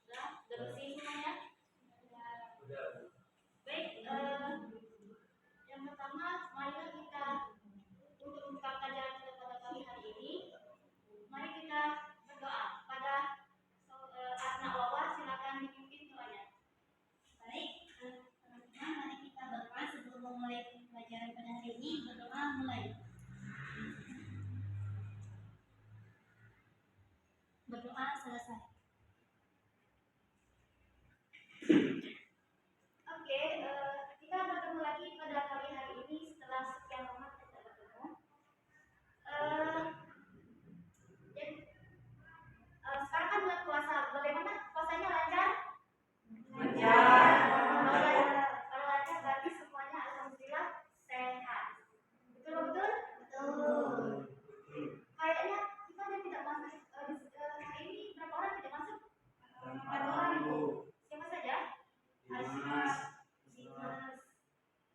Sudah bersih semuanya. Baik, yang pertama mari kita untuk membuka pelajaran kita pada pagi hari ini. Mari kita berdoa pada anak Allah. Silakan dipimpin doanya. Baik, teman-teman, mari kita berdoa sebelum memulai pelajaran pada hari ini. Berdoa mulai. Berdoa selesai. Oke, kita bertemu lagi pada pagi hari ini setelah sekian lama kita bertemu. Sekarang kan bulan puasa. Bagaimana puasanya lancar? Lancar. Kalau lancar berarti semuanya alhamdulillah sehat. Betul? Kayaknya kita ada tidak masuk hari ini berapa orang tidak masuk? 4 orang. Siapa saja? Dimas,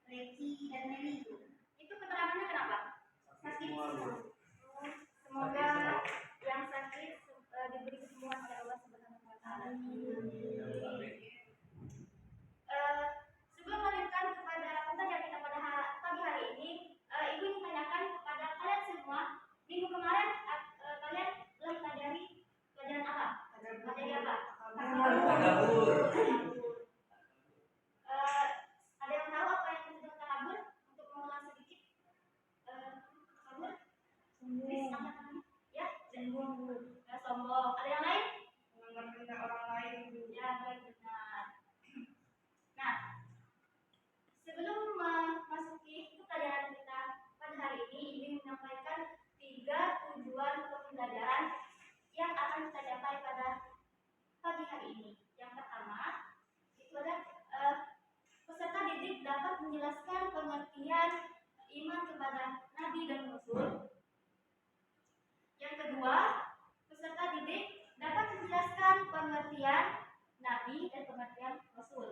Reki, dan Meli. Itu keterangannya kenapa? Sakit. Semoga yang sakit diberi kesembuhan oleh Allah Subhanahu wa taala. Sebelum melanjutkan kepada pelajaran kita pada pagi hari ini, Ibu ingin tanyakan kepada kalian semua, minggu kemarin kalian belum pelajari pelajaran apa? Materi apa? Ada yang tahu apa yang disebut takabur? Untuk mengulang sedikit. Takabur? Ya, sombong. Ada yang lain? Mengerti orang lain. Ya, baik, benar. Nah, sebelum memasuki pelajaran kita pada hari ini, ingin menyampaikan 3 tujuan pembelajaran yang akan kita capai pada pagi hari ini. Yang pertama, itu adalah peserta didik dapat menjelaskan pengertian iman kepada Nabi dan Rasul. Yang kedua, peserta didik dapat menjelaskan pengertian Nabi dan pengertian Rasul.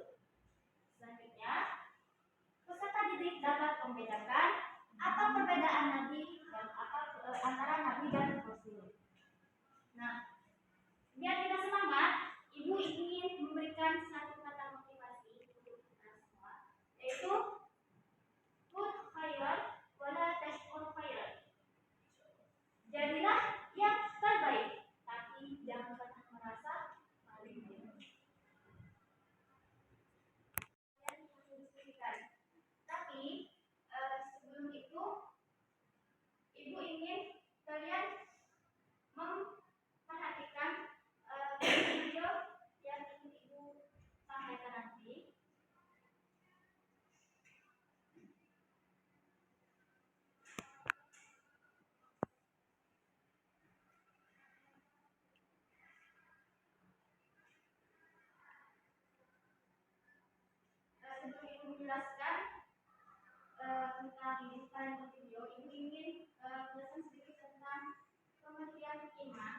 Selanjutnya, peserta didik dapat membedakan apa perbedaan Nabi dan apa antara Nabi dan Rasul. Nah, biar kita semangat, Ibu ingin memberikan satu kata motivasi untuk kita semua, yaitu kun khairan wala tashkur khairan. Jadilah yang terbaik, tapi jangan pernah merasa paling baik. Tapi sebelum itu, Ibu ingin kalian memperhatikan video yang ingin Ibu sampaikan nanti. Sebelum Ibu menjelaskan tentang kehidupan video, Ibu ingin menjelaskan sedikit tentang pengertian iman.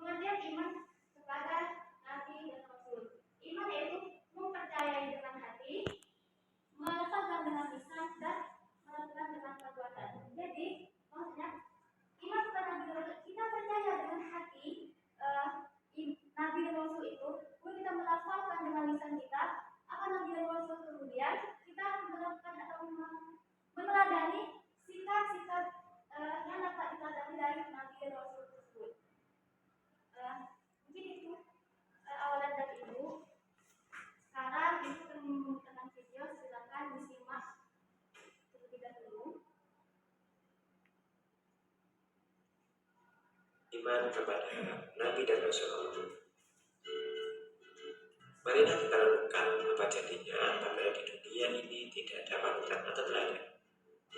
Pengertian iman kepada Nabi dan Rasul. Iman yaitu mempercayai dengan hati, melakukan dengan lisan, dan melakukan dengan perbuatan. Jadi, maksudnya iman kepada Nabi dan Rasul, kita percaya dengan hati Nabi dan Rasul itu, kemudian kita melafalkan dengan lisan kita apa Nabi dan Rasul, kemudian kita melakukan atau meneladani sikap-sikap yang dapat diteladani dari Nabi dan Rasul tersebut. Mungkin itu awalan dari Ibu. Sekarang Ibu akan membuka video, silakan disimak terlebih dahulu. Iman kepada Nabi dan Rasul. Marilah kita renungkan apa jadinya apabila di dunia ini tidak ada panutan atau teladan.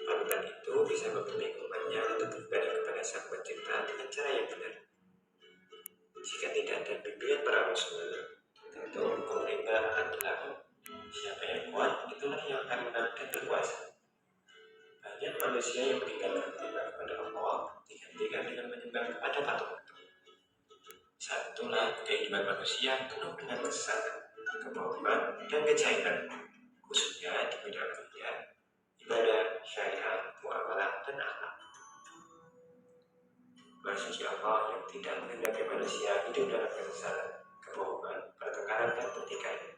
Panutan itu bisa membimbing umatnya untuk beribadah kepada Sang Pencipta dengan cara yang benar. Jika tidak ada bimbingan para rasul, tentu hukum rimba adalah siapa yang kuat itulah yang akan menang dan berkuasa. manusia yang meninggalkan menyembah kepada Allah digantikan dengan menyembah kepada patung-patung. Satulah kehidupan manusia penuh dengan kesesatan, kebohongan, dan kejahatan, khususnya di bidang dunia, ibadah, syariat, muamalah, dan akhlak. Manusia Allah yang tidak menghendaki manusia hidup dalam kesesatan, kebohongan, pertengkaran, dan pertikaian.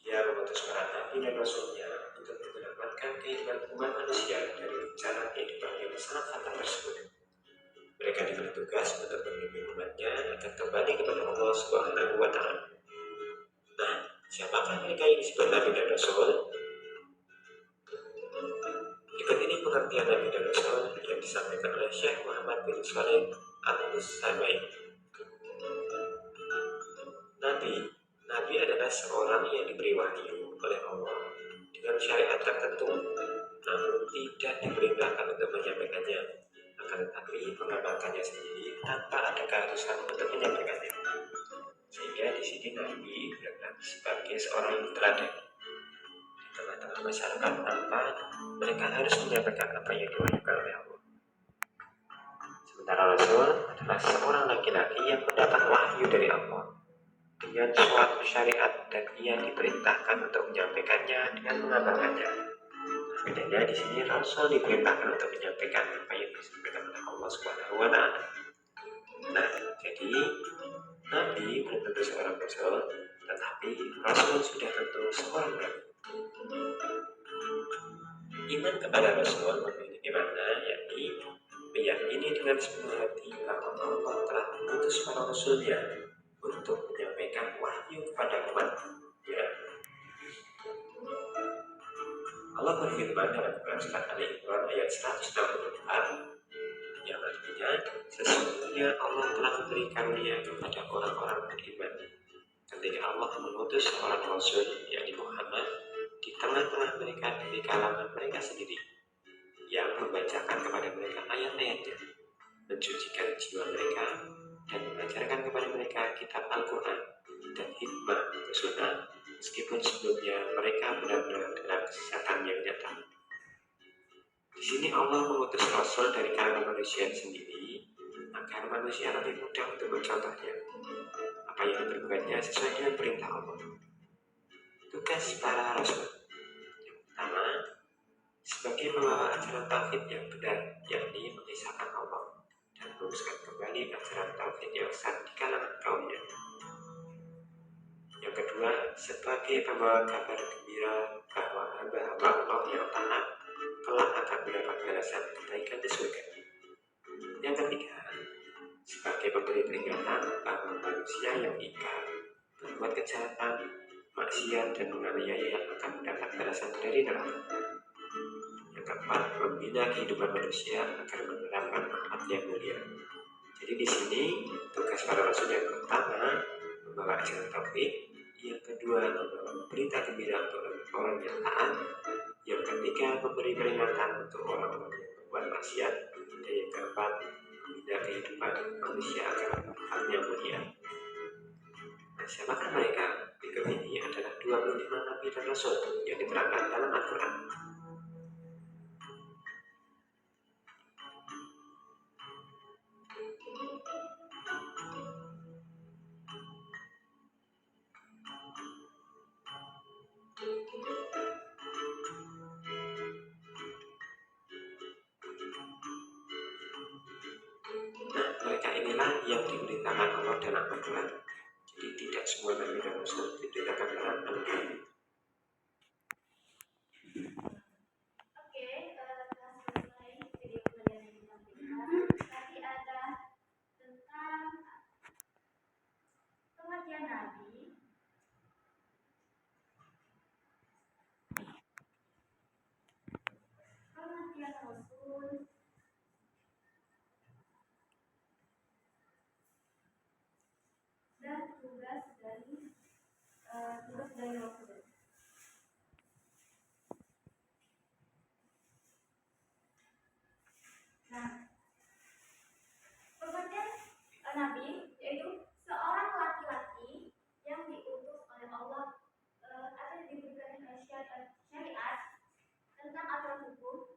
Dia mengutus para nabi dan rasulnya untuk menyelamatkan kehidupan umat manusia dari bencana kehidupan yang sangat fatal tersebut. Mereka diberi tugas untuk membimbing umatnya agar kembali kepada Allah Subhanahu wa Ta'ala. Nah, siapakah mereka yang disebut nabi dan rasul? Berikut ini pengertian nabi dan rasul yang disampaikan oleh Syekh Muhammad bin Shalih Al-Utsaimin. Nabi adalah seorang yang diberi wahyu oleh Allah dengan syariat tertentu, namun tidak diperintahkan untuk menyampaikannya, akan tetapi mengamalkannya sendiri tanpa ada keharusan untuk menyampaikannya. Sehingga di sini Nabi dianggap sebagai seorang teladan di tengah-tengah masyarakat tanpa mereka harus menyampaikan apa yang diwahyukan oleh Allah. Sementara Rasul adalah seorang laki-laki yang mendapat wahyu dari Allah dengan suatu syariat dan ia diperintahkan untuk menyampaikannya dengan mengamalkannya. Bedanya di sini Rasul diperintahkan untuk menyampaikan apa yang disampaikan oleh Allah Subhanahu wa Ta'ala. Nah, jadi Nabi belum tentu seorang Rasul, tetapi Rasul sudah tentu seorang Nabi. Iman kepada Rasul memiliki makna yakni meyakini dengan sepenuh hati bahwa Allah telah mengutus para Rasulnya untuk menyampaikan wahyu kepada umat-Nya. Allah berfirman dalam Quran Surat Al-Imran ayat 164 yang artinya sesungguhnya Allah telah memberi karunia kepada orang-orang beriman ketika Allah mengutus seorang Rasul yakni Muhammad di tengah-tengah mereka dari kalangan mereka sendiri yang membacakan kepada mereka ayat-ayatnya, mensucikan jiwa mereka, dan mengajarkan kepada mereka kitab Al-Quran dan hikmah sunnah, meskipun sebelumnya mereka benar-benar dalam kesesatan yang nyata. Di sini Allah mengutus Rasul dari kalangan manusia sendiri agar manusia lebih mudah untuk mencontohnya apa yang diperbuatnya sesuai dengan perintah Allah. Tugas para Rasul yang pertama sebagai pembawa ajaran tauhid yang benar, yakni mengisahkan Allah dan meluruskan kembali ajaran tauhid yang sah di kalangan kaumnya. Yang kedua, sebagai pembawa kabar gembira bahwa hamba-hamba Allah yang taat kelak akan mendapat balasan kebaikan di surga. Yang ketiga, sebagai pemberi peringatan bahwa manusia yang ingkar, berbuat kejahatan, maksiat dan menganiaya akan mendapat balasan dari neraka. Yang keempat, membina kehidupan manusia agar menerapkan akhlak yang mulia. Jadi di sini tugas para rasul yang pertama membawa ajaran tauhid, yang kedua membawa berita gembira untuk orang yang taat, yang ketiga memberi peringatan untuk orang-orang yang berbuat maksiat, dan yang keempat membina kehidupan manusia agar akhlaknya mulia. Nah, siapakah mereka? Berikut ini adalah 25 nabi dan rasul yang diterangkan dalam Al-Quran. Nah, mereka inilah yang diberitakan Allah dalam Al-Quran. Jadi tidak semua nabi dan rasul diberitakan dalam Al-Quran. Oke, telah selesai video pelajaran yang disampaikan. Tadi ada tentang pengertian nabi, pengertian rasul, dan tugas dari rasul. Nah, pengertian nabi yaitu seorang laki-laki yang diutus oleh Allah atau diberikan syariat tentang aturan hukum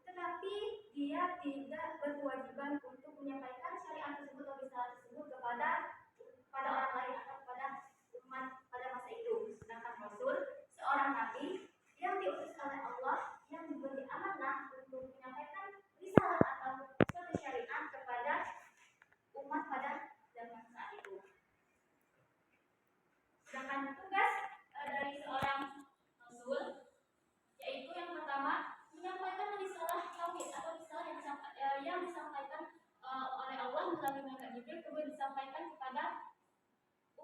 melalui malaikat Jibril kemudian disampaikan kepada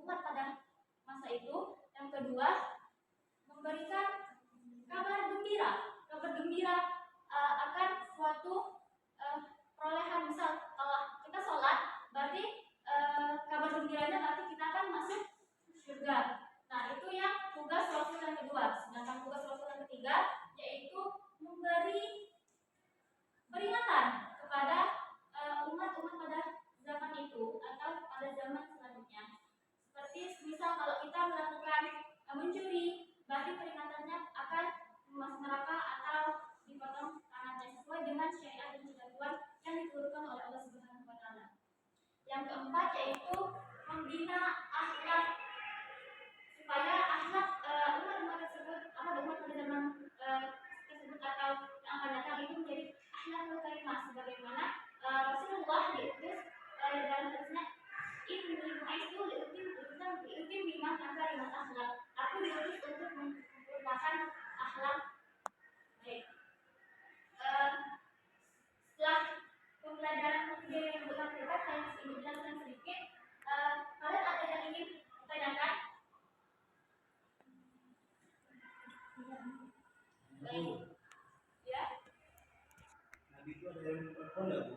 umat pada masa itu. Yang kedua, memberikan kabar gembira akan suatu perolehan. Misal kalau kita sholat berarti kabar gembiranya berarti kita akan masuk surga. Nah, itu yang tugas Rasul yang kedua. Sedangkan tugas Rasul yang ketiga yaitu memberi peringatan kepada umat-umat pada zaman itu atau pada zaman selanjutnya. Seperti misal kalau kita melakukan mencuri, berarti peringatannya akan masuk neraka atau dipotong tangannya sesuai dengan syariat dan ketentuan yang diturunkan oleh Allah Subhanahu wa taala. Yang keempat yaitu membina akhlak supaya akhlak umat-umat tersebut atau umat pada zaman tersebut atau yang akan datang itu menjadi akhlakul karimah, sebagaimana Rasulullah diutus dalam hadisnya, inni bu'itsu liutim bima makarimat akhlak. Aku diutus untuk menyempurnakan akhlak baik. Setelah pembelajaran yang berkat saya ingin jelaskan sedikit. Kalian ada yang ingin ditanyakan? Baik. Ya. Nabi itu ada yang perempuan nggak, Bu?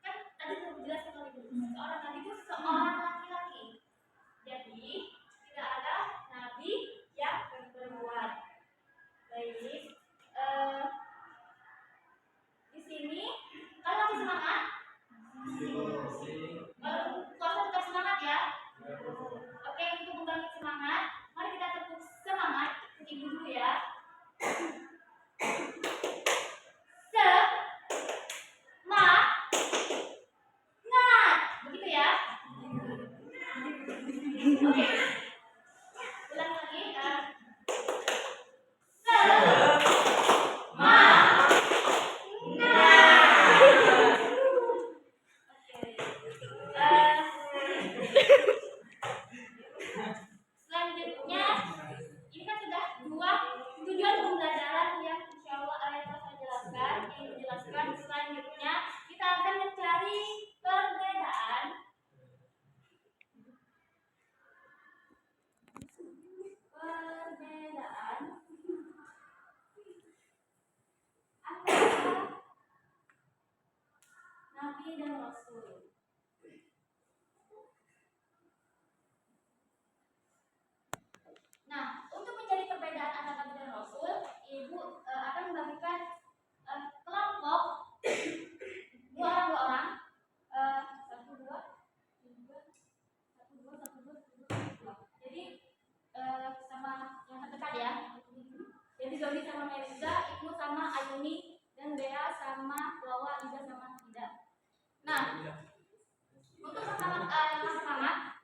Kan tadi saya jelaskan tadi, seorang nabi itu seorang laki-laki. Jadi tidak ada nabi yang perempuan. Baik. Di sini kalau masih semangat, puasa tetap semangat ya. Oke, untuk membangkit semangat, mari kita tepuk semangat ibu dulu ya. Begitu ya. Oke. Ulang lagi. Selanjutnya, ini kan sudah dua tujuan pembelajaran yang insya Allah akan saya jelaskan. Yang dijelaskan selanjutnya kita akan mencari perbedaan antara Nabi dan Rasul. Nah, untuk mencari perbedaan antara Nabi dan Rasul, Ibu akan membagikan kelompok dua orang. Satu dua. Jadi sama yang terdekat ya. Jadi Zoni sama Melisa, Ibnu sama Ayuni, dan Bea sama Wawa, Ida sama Ida. Nah, untuk yang pertama,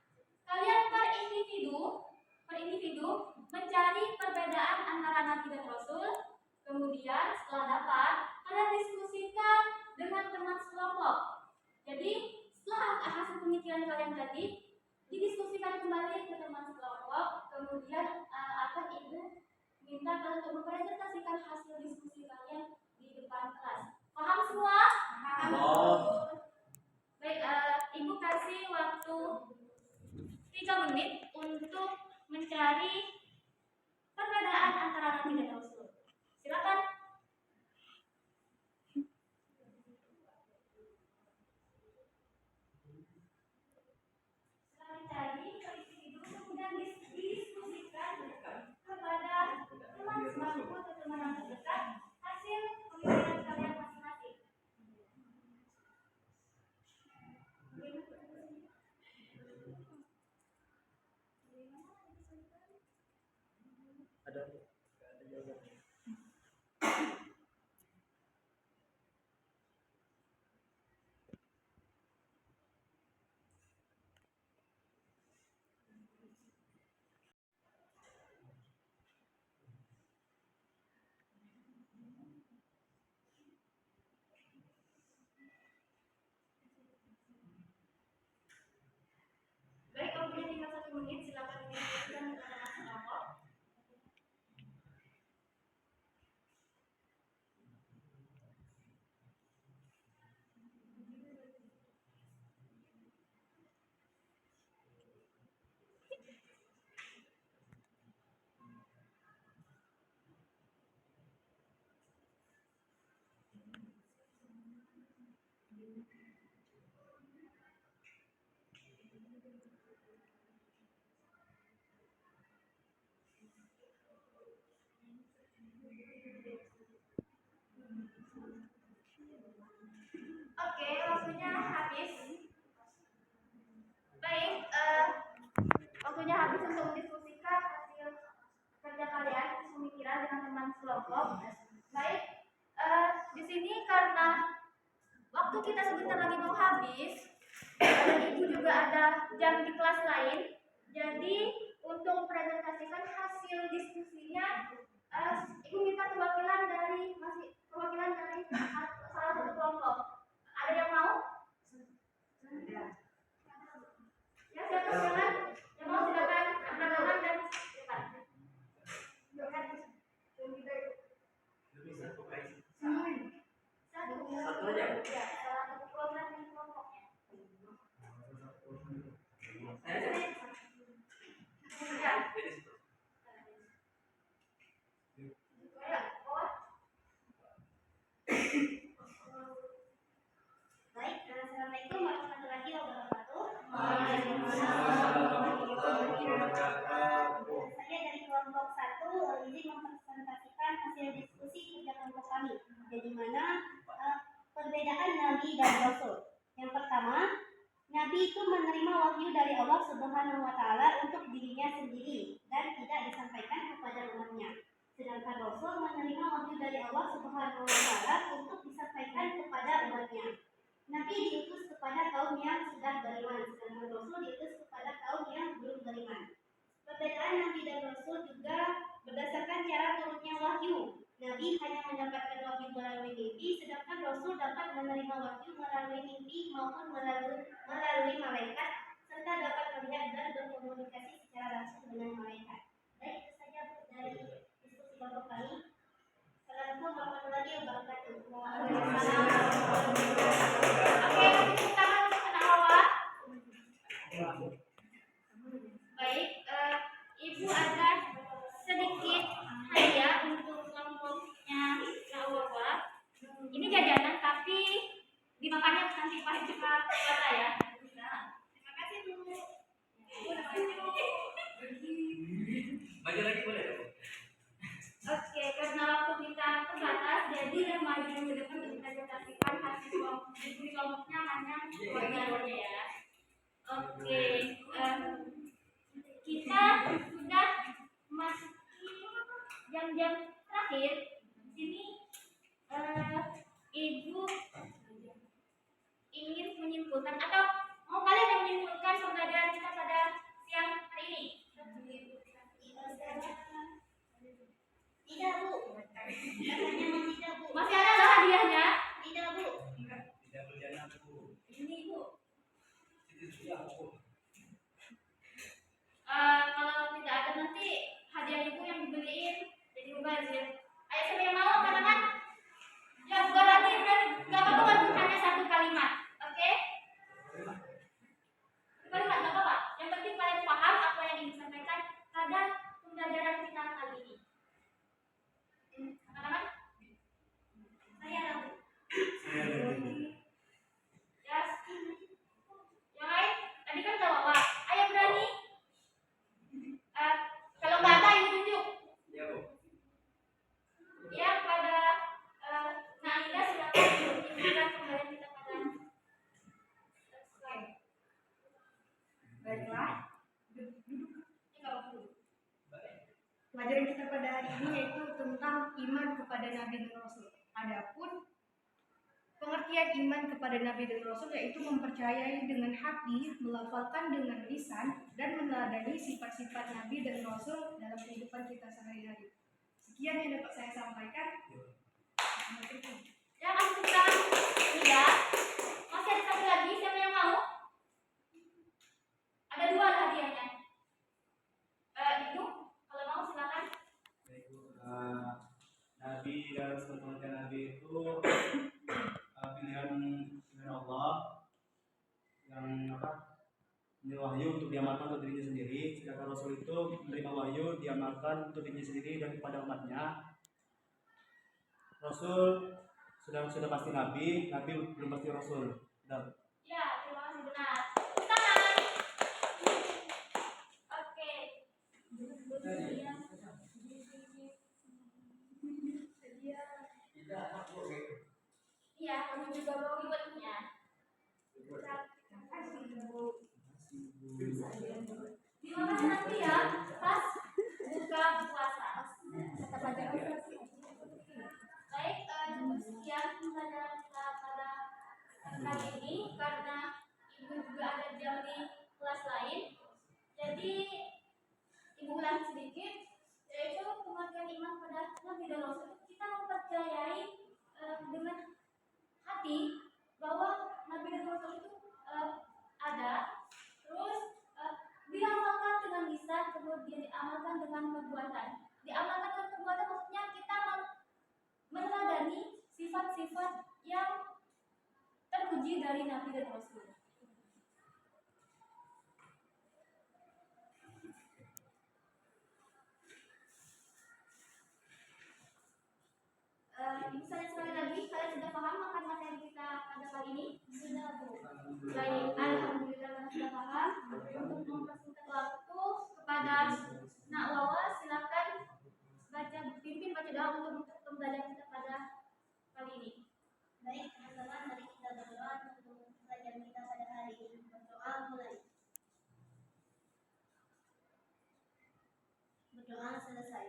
kalian per individu mencari perbedaan antara Nabi dan Rasul. Kemudian setelah dapat, kalian diskusikan dengan teman sekelompok. Jadi setelah hasil pemikiran kalian tadi didiskusikan kembali ke teman sekelompok, kemudian akan Ibu minta kalian untuk mempresentasikan hasil diskusi kalian di depan kelas. Paham semua? Paham. Baik, Ibu kasih waktu 3 menit untuk mencari perbedaan antara Nabi dan Rasul. Silakan. Setelah mencari individu, kemudian didiskusikan kepada teman sebangku atau teman yang terdekat hasil pemikiran kalian masing-masing. Ada jawabannya. Baik, waktunya tinggal 1 menit. Silakan didiskusikan kepada teman sekelompok. waktu kita sebentar lagi mau habis, dan ibu juga ada jam di kelas lain. Jadi untuk presentasikan hasil diskusinya, ibu minta perwakilan dari salah satu kelompok. Ada yang mau? Ya, siapa silakan. Yang mau silakan angkat tangan dan depan. Satu aja. Ya, salah satu program di kelompoknya. Ya. Ya, oh. Baik, assalamualaikum warahmatullahi wabarakatuh. Saya dari kelompok 1 izin mempresentasikan hasil diskusi kerja kelompok kami, di mana perbedaan Nabi dan Rasul. Yang pertama, Nabi itu menerima wahyu dari Allah Subhanahu wa Ta'ala untuk dirinya sendiri dan tidak disampaikan kepada umatnya. Sedangkan Rasul menerima wahyu dari Allah Subhanahu wa Ta'ala untuk disampaikan kepada umatnya. Nabi diutus kepada kaum yang sudah beriman, sedangkan Rasul diutus kepada kaum yang belum beriman. Perbedaan Nabi dan Rasul juga berdasarkan cara turunnya wahyu. Nabi hanya mendapatkan wahyu melalui mimpi, sedangkan Rasul dapat menerima wahyu melalui mimpi maupun melalui malaikat, serta dapat melihat dan berkomunikasi secara langsung dengan malaikat. Baik, itu saja dari diskusi kelompok kami. Assalamualaikum warahmatullahi wabarakatuh. Oke, tepuk tangan untuk anak awak. Baik, ibu ada sedikit hadiah untuk kelompoknya awak. Ini jajanan tapi dimakannya nanti pas kita puasa ya. Terima kasih Bu. Maju lagi boleh dong. Oke, karena waktu kita terbatas, jadi yang maju ke depan untuk presentasikan hasil diskusi kelompoknya hanya koordinatornya ya. Oke, kita sudah memasuki jam-jam terakhir. Di sini ibu ingin menyimpulkan atau mau kalian yang menyimpulkan pembelajaran kita pada siang hari ini? Tidak, Bu. Katanya masih tidak, Bu. Masih ada loh hadiahnya. Tidak, Bu. Tidak berjalan Bu. Ini Bu. Itu sudah Bu. Kalau tidak ada nanti hadiah ibu yang dibeliin jadi mubazir. Ayo siapa yang mau angkat tangan? Ya berarti nggak apa-apa walaupun hanya satu kalimat, oke? Kalimat nggak apa-apa. Yang penting kalian paham apa yang ingin disampaikan pada pembelajaran kita kali ini. Angkat tangan? Saya Rabu. Ya. Yang lain? Tadi kan jawab. Ayo berani. Kalau nggak ada ibu tunjuk. Ya Bu. Ya pada Naila silakan ditunjukkan pembelajaran kita pada slide. Baiklah, Ini nggak apa-apa. pelajaran kita pada hari ini yaitu tentang iman kepada Nabi dan Rasul. Adapun pengertian iman kepada Nabi dan Rasul yaitu mempercayai dengan hati, melafalkan dengan lisan, dan meneladani sifat-sifat Nabi dan Rasul dalam kehidupan kita sehari-hari. Sekian yang dapat saya sampaikan. Ya kasih tepuk tangan. Ini ya. Masih ada satu lagi. Siapa yang mau? Ada dua hadiahnya. Ibu, kalau mau silakan. Baik Bu. Nabi dan sebenarnya Nabi itu pilihan Allah yang ini wahyu untuk diamalkan untuk dirinya sendiri, sedangkan Rasul itu menerima wahyu diamalkan untuk dirinya sendiri dan kepada umatnya. Rasul sudah pasti Nabi belum pasti Rasul. Sudah. Ya, terima kasih benar. Tepuk tangan. Oke. Iya, kamu juga mau ribetnya. Terima kasih nanti ya, pas buka puasa. Baik, cukup sekian pembelajaran kita pada perbuatan. Diamalkan dengan perbuatan maksudnya kita meneladani sifat-sifat yang terpuji dari Nabi dan Rasul. Misalnya sekali lagi, kalian sudah paham akan materi kita pada kali ini? Sudah, Bu. Baik, alhamdulillah kalian sudah paham. Untuk mempersingkat waktu kepada Nak Wawa, silakan pimpin baca doa untuk pembelajaran kita pada kali ini. Baik teman-teman, mari kita berdoa untuk pelajaran kita pada hari ini. Berdoa mulai. Berdoa selesai.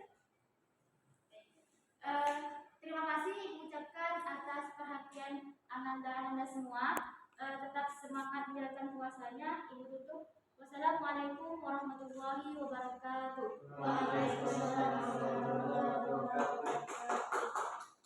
Terima kasih Ibu ucapkan atas perhatian Ananda semua. Tetap semangat menjalankan puasanya. Ibu tutup. Wassalamualaikum warahmatullahi wabarakatuh.